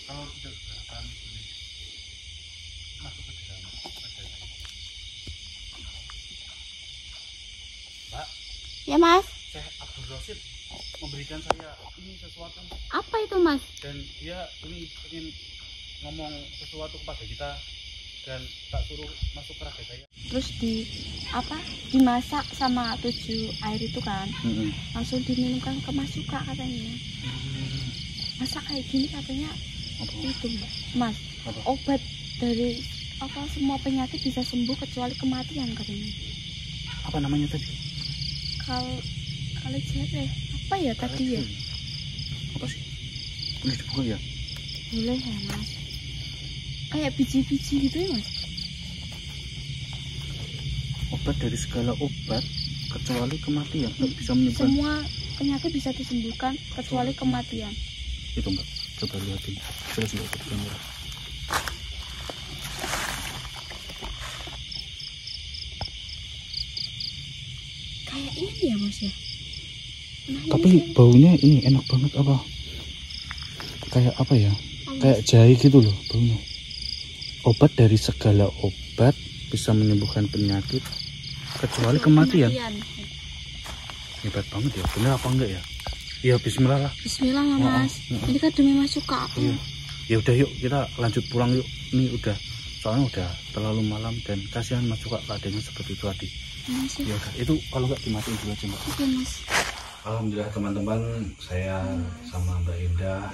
Kalau tidak akan masuk ke dalam. Mbak, Ya Mas. Syekh Abdul Rosid memberikan saya ini sesuatu Apa itu Mas? dan dia ini ingin ngomong sesuatu kepada kita dan tak suruh masuk ke raga saya. Terus dimasak sama 7 air itu kan, langsung diminumkan ke Mas suka katanya. Masak kayak gini katanya itu Mas, obat dari semua penyakit bisa sembuh kecuali kematian katanya. Apa namanya tadi? Kalau jare apa ya tadi ya? Apa sih? Boleh dibuka ya? Boleh ya Mas. Kayak biji-biji gitu ya Mas. Obat dari segala obat kecuali kematian. Bisa menyembuhkan Semua penyakit bisa disembuhkan kecuali kematian. itu Mbak, coba lihatin. Jelas Mbak ke kamera. Kayak ini ya Mas ya. Nah, Tapi ini baunya ini enak banget apa? Kayak apa ya? Kayak jahe gitu loh baunya. Obat dari segala obat bisa menyembuhkan penyakit kecuali kematian. Hebat banget ya, bener apa enggak ya? Iya, bismillah lah. Bismillah ya Mas. Ini kan demi Mas suka. Iya. Ya udah yuk kita lanjut pulang yuk. Ini udah soalnya udah terlalu malam dan kasihan Mas suka keadaannya seperti itu tadi. Ya udah, itu kalau enggak dimatiin dulu aja Mbak. Oke Mas. Alhamdulillah teman-teman, saya sama Mbak Indah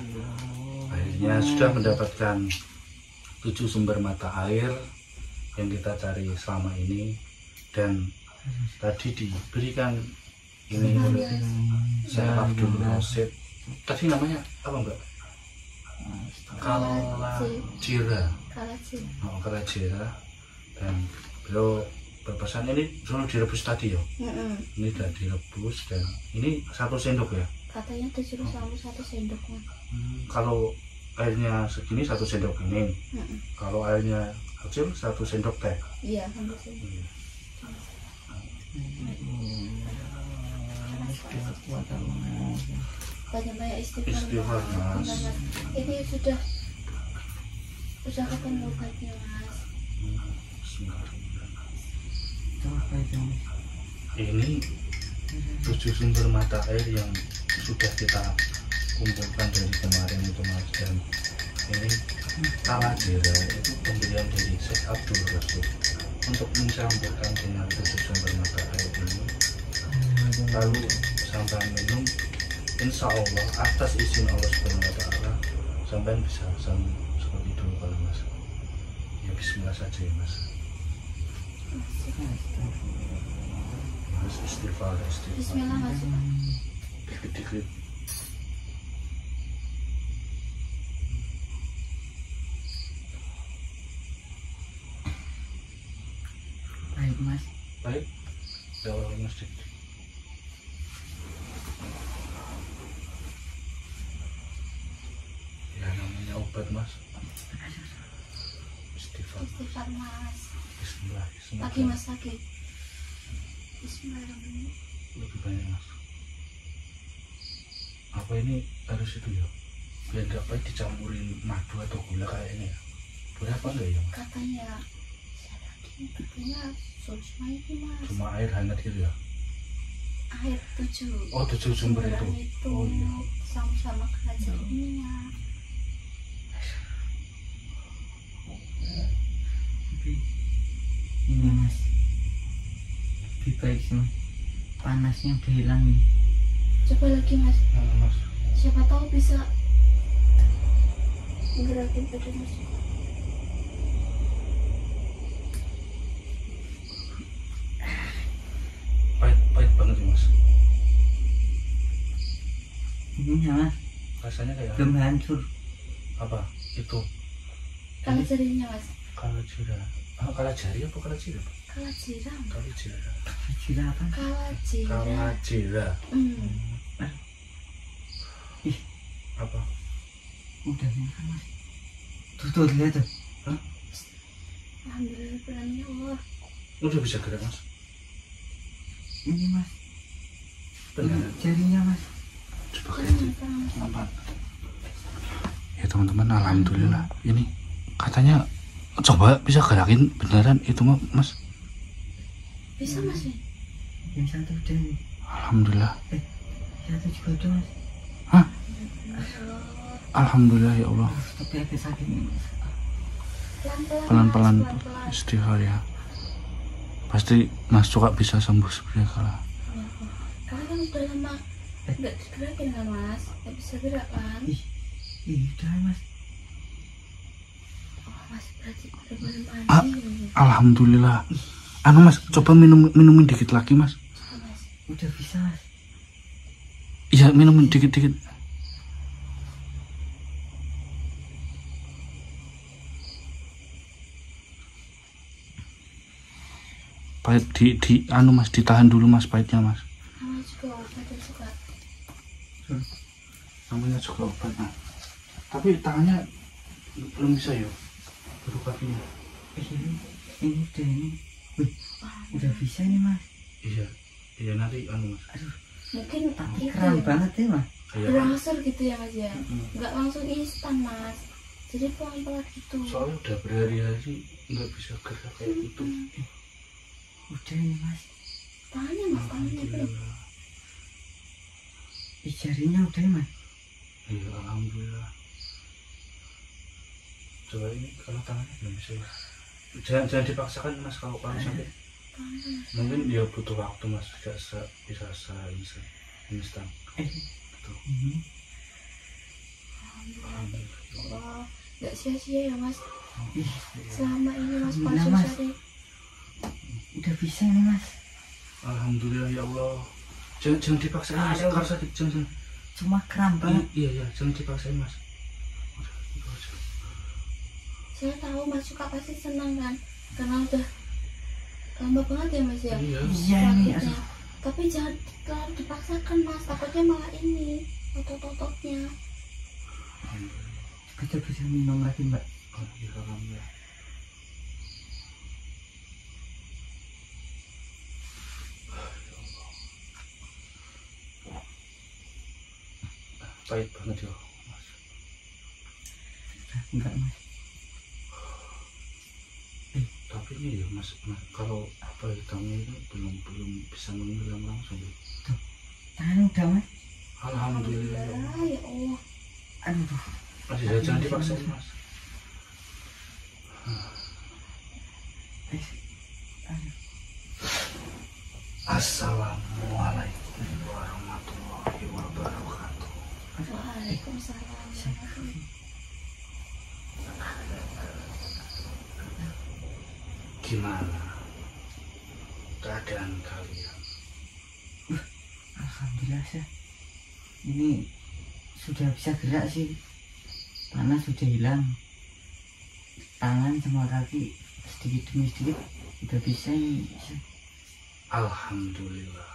akhirnya sudah mendapatkan 7 sumber mata air yang kita cari selama ini, dan tadi diberikan ini Syekh Abdul Rosid. Tadi namanya apa Mbak? Kalajira. Kalajira. Dan beliau berpesan ini dulu direbus tadi ya. Ini sudah direbus dan ini 1 sendok ya. Katanya disuruh sama 1 sendok Mas. Kalau airnya segini 1 sendok ini. Kalau airnya kecil 1 sendok teh. Iya, sampai sini. Banyak-banyak istighfar Mas. Ini sudah kapan obatnya Mas? Ini 7 sumber mata air yang sudah kita kumpulkan dari kemarin itu Mas, dan ini Kalajira itu pemberian dari Syekh Abdul Rosid untuk mencampurkan dengan 7 sumber mata air ini, lalu sampai minum, insya Allah atas izin Allah Subhanahu wa Ta'ala sampai bisa sembuh seperti dulu kalau Mas. Ya bismillah saja ya Mas. Mas istighfar. Bismillah Mas. Dikit-dikit. Baik Mas. Baik. Ya Allah Mas. Ya namanya obat Mas. Istighfar Mas. Bismillah. Lagi Mas lagi. Bismillahirrahmanirrahim. Lebih banyak Mas. Apa ini harus itu ya? Biar nggak pahit dicampurin madu atau gula kayaknya ya? Boleh apa enggak ya? Katanya cuma itu Mas. Cuma air hangat gitu ya? Air 7. Oh 7 sumber itu. Oh iya. Sama-sama kerajaannya. Ini Mas, lebih baik sih Mas, panasnya udah hilang nih. Coba lagi Mas. Mas. Siapa tahu bisa gerakin badan Mas. Pahit banget ya Mas. Ini ya Mas, Rasanya kayak belum hancur. apa? Itu Kalau jarinya Mas. Kalajira. Kalajari apa Kalajira? Kalajira. Kalajira. Kira apa? Kalajira. Kalajira. Ih, Apa? udah makan Mas. Tuh lihat tuh. Alhamdulillah berani Allah. Udah bisa gerak Mas? Ini Mas, Benar. jarinya Mas. Coba kayak apa? Ya teman-teman, alhamdulillah. Ini katanya coba bisa gerakin beneran itu Mas. Bisa Mas ya? Yang satu udah nih. Alhamdulillah. Satu juga udah Mas. Hah? Alhamdulillah ya Allah. Tapi agak sakit nih Mas. Pelan-pelan istighfar ya. Pasti Mas Cuka bisa sembuh seperti kala. Karena kan udah lama nggak digerakin kan Mas, nggak bisa gerak kan? Udah Mas. Oh Mas berarti udah belum Ah, mandi. alhamdulillah. Anu Mas, coba minumin dikit lagi Mas. Mas. Udah bisa Mas. Iya, minumin dikit-dikit. Pahit di anu Mas, ditahan dulu Mas pahitnya Mas. Namanya juga obat yang suka. Namanya juga obat Mas. Tapi tangannya belum bisa ya. Baru kakinya. Ini udah ini. Wih, udah bisa ini Mas. Iya nanti anu Mas. Aduh, Mungkin tapi itu keren banget ya Mas. Iya. berangsur gitu ya Mas ya. Nggak langsung instan Mas. Jadi pelan-pelan gitu. Soalnya udah berhari-hari nggak bisa gerak kayak gitu. Udah ini Mas. Tangannya Mas, tangannya belum. Alhamdulillah. Jarinya udah ya Mas. Iya, alhamdulillah. Coba ini kalau tangannya belum bisa ya. Jangan dipaksakan Mas kalau sakit. Mungkin dia butuh waktu Mas, tidak bisa instan. Betul. Alhamdulillah. Nggak sia-sia ya Mas. Ih, Selama ini Mas Alhamdulillah, Pasur Mas. cari. udah bisa ini Mas. Alhamdulillah ya Allah. Jangan dipaksain Mas, Aduh. kalau sakit jangan. Cuma kram banget. Iya, jangan dipaksain Mas. Udah, itu aja. Saya tahu Mas Suka pasti senang kan, karena udah lama banget ya Mas ya. Iya. Iya ini. Sakitnya. Aduh. Tapi jangan terlalu dipaksakan Mas, takutnya malah ini otot-ototnya. Kita bisa minum lagi Mbak. Oh, iya, alhamdulillah. Pahit banget ya Mas. Enggak Mas. Tapi ini ya Mas, kalau apa hitamnya itu belum bisa menghilang langsung ya. Tangan udah Mas. Alhamdulillah. Ya Allah. Aduh. Masih jangan dipaksain Mas. Aduh. Assalamualaikum warahmatullahi wabarakatuh. Waalaikumsalam. Gimana keadaan kalian? Alhamdulillah sih. Ini sudah bisa gerak sih. Panas sudah hilang. Tangan sama kaki sedikit demi sedikit udah bisa ini. Alhamdulillah.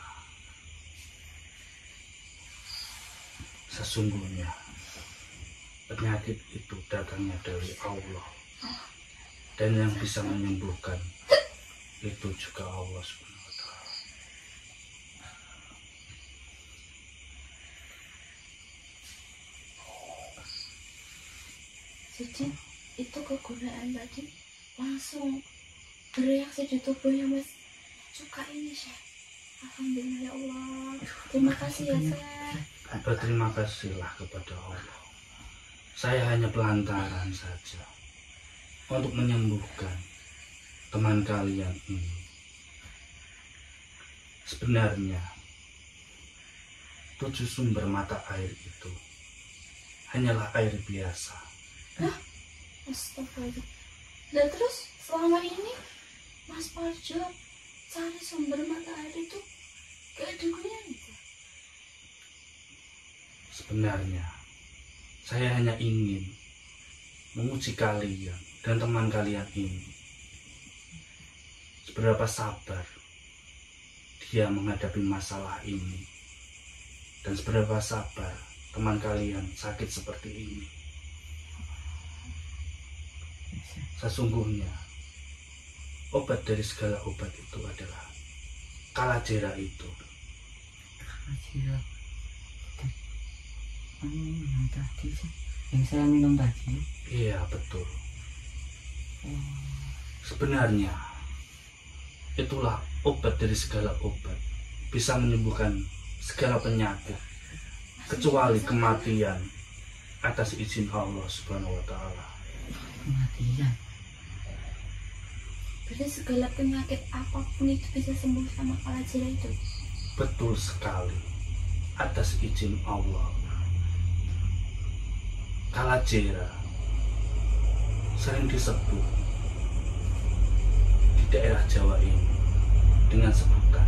Sesungguhnya penyakit itu datangnya dari Allah, dan yang bisa menyembuhkan itu juga Allah Subhanahu wa Ta'ala. Jadi itu kegunaan tadi langsung bereaksi di tubuhnya Mas Suka ini Syekh. Alhamdulillah ya Allah. Terima kasih ya Syekh. Berterima kasihlah kepada Allah. Saya hanya pelantaran saja untuk menyembuhkan teman kalian ini. Sebenarnya 7 sumber mata air itu hanyalah air biasa. Astagfirullah. Dan terus selama ini Mas Parjo cari sumber mata air itu gak ada gunanya. Sebenarnya saya hanya ingin menguji kalian dan teman kalian ini seberapa sabar dia menghadapi masalah ini, dan seberapa sabar teman kalian sakit seperti ini. Sesungguhnya obat dari segala obat itu adalah kalajera itu. Yang tadi sih yang saya minum tadi. Iya betul. Sebenarnya itulah obat dari segala obat, bisa menyembuhkan segala penyakit kecuali kematian atas izin Allah Subhanahu wa Ta'ala. Kematian. Berarti segala penyakit apapun itu bisa sembuh sama kalajira itu. Betul sekali, atas izin Allah. Kalajira sering disebut di daerah Jawa ini dengan sebutan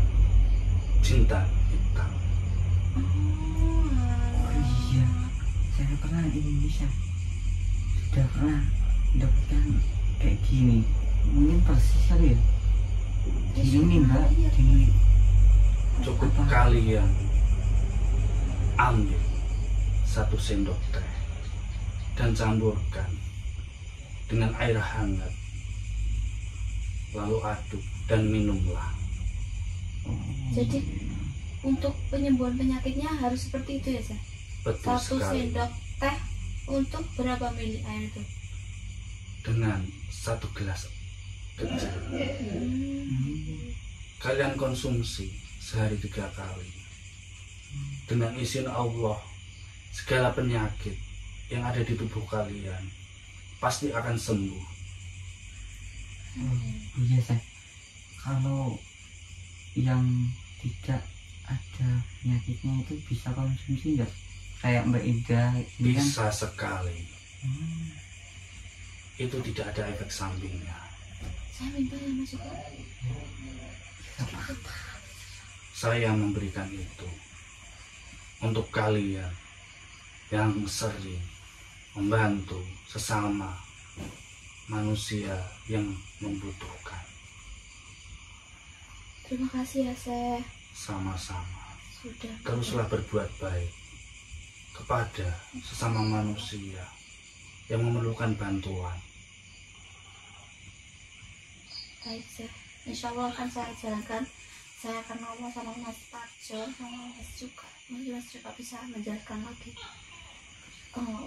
cinta hitam. Oh iya, saya pernah di Indonesia sudah pernah mendapatkan kayak gini. Mungkin persis kali ya. Di sini mbak, di Cukup apa? kalian ambil 1 sendok teh dan campurkan dengan air hangat, lalu aduk dan minumlah. Jadi untuk penyembuhan penyakitnya harus seperti itu ya, Sah? Betul 1 sekali. sendok teh untuk berapa mili air itu? Dengan 1 gelas kecil. Kalian konsumsi sehari 3 kali. Dengan izin Allah, segala penyakit yang ada di tubuh kalian pasti akan sembuh. Iya saya. Kalau yang tidak ada penyakitnya itu bisa konsumsi nggak? Kayak Mbak Ida ini kan? Bisa sekali. Itu tidak ada efek sampingnya. Saya minta ya Mas Suka. Saya memberikan itu untuk kalian yang sering membantu sesama manusia yang membutuhkan. Terima kasih ya, Seh. Sama-sama. Sudah. Teruslah berbuat baik kepada sesama manusia yang memerlukan bantuan. Baik, Seh. Insya Allah akan saya jalankan. Saya akan ngomong sama Mas Parjo, sama Mas juga. Mas juga bisa menjelaskan lagi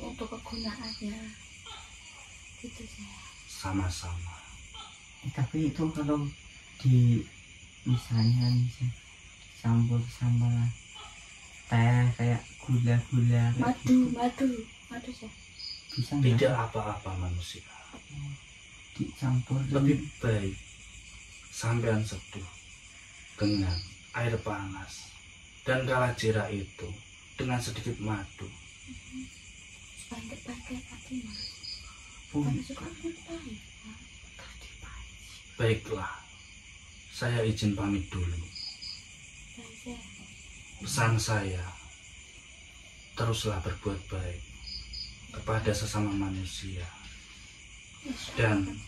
untuk kegunaannya. Gitu saya. Sama-sama. Tapi itu kalau di misalnya campur sama teh kayak gula-gula kayak gitu, Madu Seh. bisa nggak? Tidak apa-apa manusia. Dicampur Lebih baik sampean seduh dengan air panas dan kalajira itu dengan sedikit madu. Supaya nggak pakai hati, Mas. pun Kamu suka pahit. Baiklah, saya izin pamit dulu. Baik, Seh. Pesan saya, teruslah berbuat baik kepada sesama manusia. Dan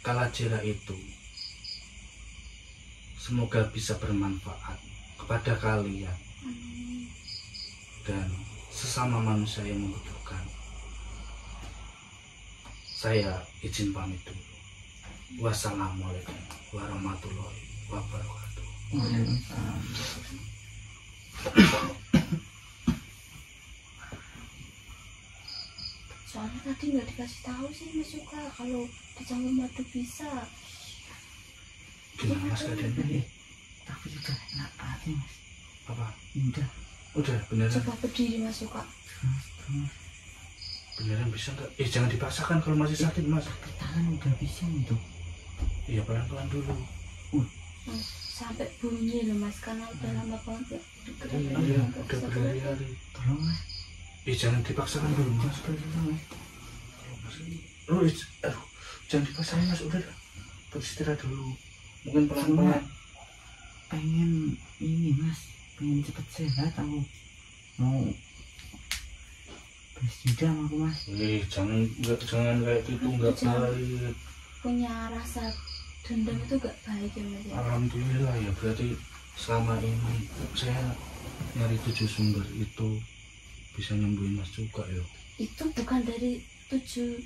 kalajira itu semoga bisa bermanfaat kepada kalian Amin. dan sesama manusia yang membutuhkan. Saya izin pamit dulu. Wassalamualaikum warahmatullahi wabarakatuh. Waalaikumsalam. Soalnya tadi nggak dikasih tahu sih Mas Suka kalau dicampur madu bisa. Gimana mas keadaannya? Tapi sudah enak banget mas. Apa? Udah Beneran? Coba berdiri Mas Suka. terus Beneran bisa nggak? Jangan dipaksakan kalau masih sakit mas. tapi tangan udah bisa itu. Iya pelan-pelan dulu. Sampai bunyi loh Mas karena udah lama banget ya. Iya, udah berhari-hari. Tolong mas. Jangan dipaksakan dulu mas. Tolong mas. Oh, aduh, jangan dipaksakan mas. Udah, beristirahat dulu. Mungkin pelan-pelan. Pengen ini mas, pengen cepet sehat aku. Mau balas dendam aku mas. Jangan kayak gitu, nggak Jangan. baik. Punya rasa dendam itu gak baik ya Mas ya. Alhamdulillah ya, berarti selama ini saya nyari 7 sumber itu bisa nyembuhin mas juga ya. Itu bukan dari 7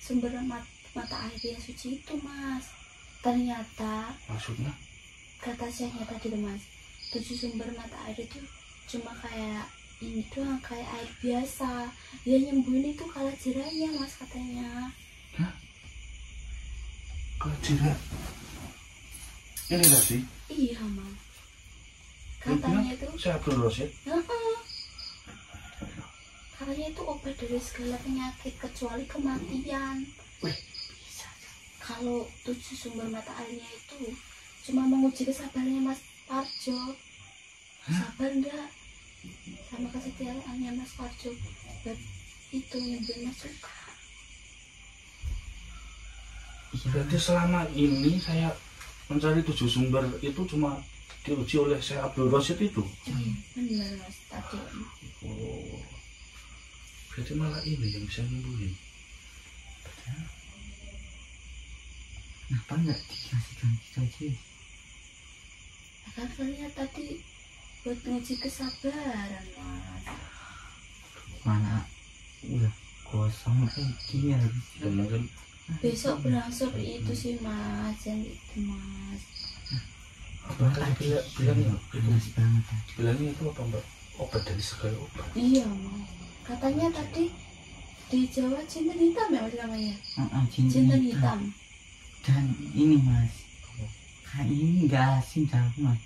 sumber mata air yang suci itu Mas. Ternyata Maksudnya? kata Syekhnya tadi tuh Mas, 7 sumber mata air itu cuma kayak ini doang kayak air biasa. Dia nyembuhin itu kalau jiranya mas katanya. Hah? Kalau jerat ini tadi? Iya mas. Katanya itu. Saya Abdul Rosid. Katanya itu obat dari segala penyakit kecuali kematian. Wih, Kalau 7 sumber mata airnya itu cuma menguji kesabarannya Mas Parjo. Sabar enggak sama kesetiaannya Mas Parjo buat itu nyembuhin Mas Suka. Berarti selama ini saya mencari 7 sumber itu cuma diuji oleh saya Abdul Rosid itu. Iya benar Mas tadi. Oh, berarti malah ini yang bisa nyembuhin. kenapa nggak dikasihkan kita aja? Kan kalian tadi buat nguji kesabaran Mas. Mana udah kosong kayak gini harus. Dan mungkin Besok berangsur itu sih Mas, yang itu Mas. tadi bilangnya panas banget tadi. bilangnya itu apa mbak? Obat dari segala obat. Iya Mas. Katanya tadi di Jawa jinten hitam ya Mas namanya. Jinten hitam. Dan ini mas, kayak ini nggak asin dah mas.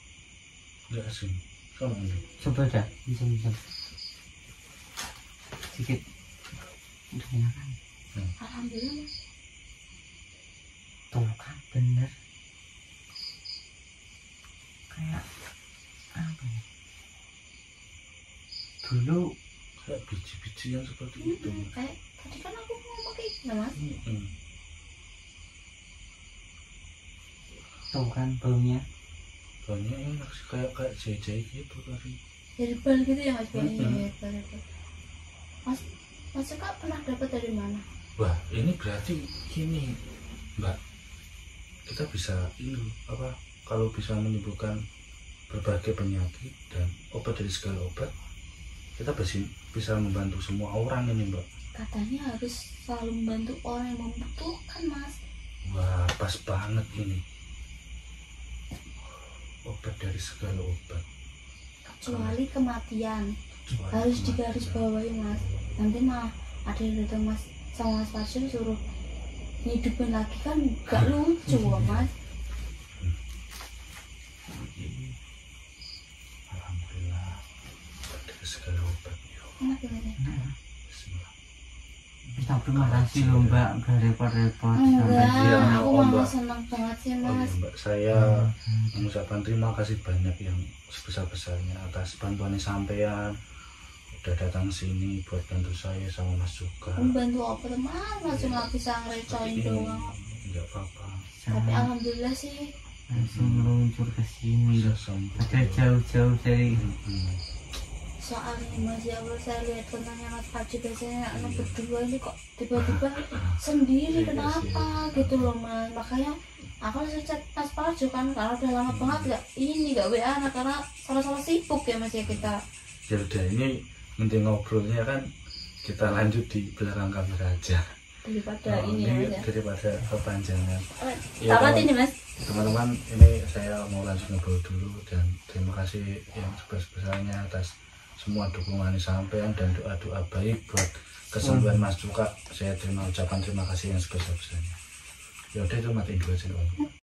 Nggak asin sama ini. Coba dah, bisa. Sedikit. Udah enak kan? Alhamdulillah Mas. Tuh kan bener. Kayak apa ya? Dulu Kayak biji-biji yang seperti itu. Kayak tadi kan aku ngomong kayak gitu Mas. tuh kan baunya. Banyak enak sih kayak jai gitu tadi. Herbal gitu ya Mas baunya. Herbal. Mas Suka pernah dapat dari mana? Wah ini berarti gini mbak, kita bisa ini apa, kalau bisa menyembuhkan berbagai penyakit dan obat dari segala obat, kita bisa membantu semua orang ini mbak. Katanya harus selalu membantu orang yang membutuhkan Mas. Wah pas banget ini, obat dari segala obat Kecuali kematian. Harus digarisbawahi Mas. Nanti mah ada yang datang Mas sama Mas Parjo suruh hidupin lagi kan gak lucu Mas. Alhamdulillah obat dari segala obat. Enak banget ya? Bismillah. Kita terima kasih loh mbak, gak repot-repot. Enggak, Iya, aku oh, malah Mbak. senang banget sih Oh iya Mas. mbak, saya mengucapkan terima kasih banyak yang sebesar-besarnya atas bantuan sampean udah datang sini buat bantu saya sama Mas Suka. Membantu apa tuh Mas? Mas cuma bisa ngerecoin doang. Enggak apa-apa, Tapi alhamdulillah sih langsung meluncur ke sini bisa loh. sembuh. Padahal jauh-jauh dari soalnya Mas ya Allah saya lihat kontennya Mas Parjo biasanya anak berdua ini kok tiba-tiba sendiri kenapa gitu loh Mas. Makanya aku langsung chat Mas Parjo kan karena udah lama banget gak WA anak karena sama-sama sibuk ya Mas ya kita. Ya udah, ini nanti ngobrolnya kan kita lanjut di belakang kamera aja Daripada ini ya Mas ya. daripada kepanjangan. Ya, Tamat ini Mas. teman-teman, ini saya mau lanjut ngobrol dulu dan terima kasih yang sebesar-besarnya atas semua dukungan sampean dan doa-doa baik buat kesembuhan Mas Suka. Saya ucapkan terima kasih yang sebesar-besarnya. Ya udah, itu matiin dulu aja.